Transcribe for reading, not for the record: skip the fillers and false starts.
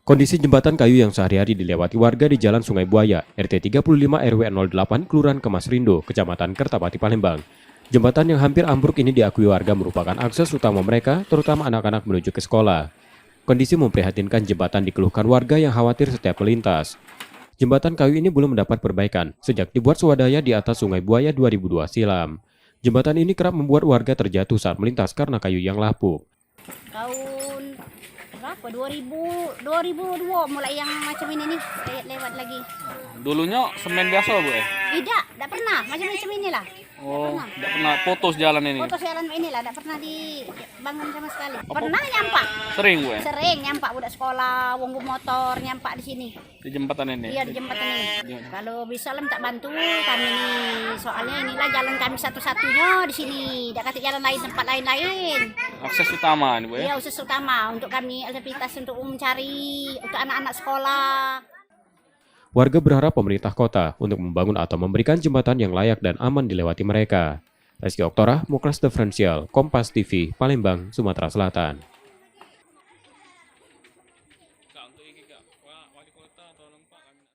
Kondisi jembatan kayu yang sehari-hari dilewati warga di Jalan Sungai Buaya, RT 35 RW 08, Kelurahan Kemas Rindo, Kecamatan Kertapati, Palembang. Jembatan yang hampir ambruk ini diakui warga merupakan akses utama mereka, terutama anak-anak menuju ke sekolah. Kondisi memprihatinkan jembatan dikeluhkan warga yang khawatir setiap melintas. Jembatan kayu ini belum mendapat perbaikan sejak dibuat swadaya di atas Sungai Buaya 2002 silam. Jembatan ini kerap membuat warga terjatuh saat melintas karena kayu yang lapuk. Tahun berapa? 2002 mulai yang macam ini nih lewat lagi. Dulunya semen biasa Bu ya? Tidak pernah macam inilah. Oh, tidak pernah putus jalan ini. Foto jalan inilah, tidak pernah dibangun sama sekali. Pernah nyampak? Sering Bu ya? Sering nyampak budak sekolah, wonggo motor nyampak di sini. Di jembatan ini. Iya di jembatan ini. Iya. Kalau bisa lah minta bantu kami nih. Soalnya inilah jalan kami satu-satunya di sini. Tidak kata jalan lain tempat lain-lain. Akses utama nih Bu ya? Iya khusus utama untuk kami aktivitas untuk mencari untuk anak-anak sekolah. Warga berharap pemerintah kota untuk membangun atau memberikan jembatan yang layak dan aman dilewati mereka. Rizky Oktora, Muklas Diferensial, Kompas TV, Palembang, Sumatera Selatan. Untuk wali kota tolong Pak kami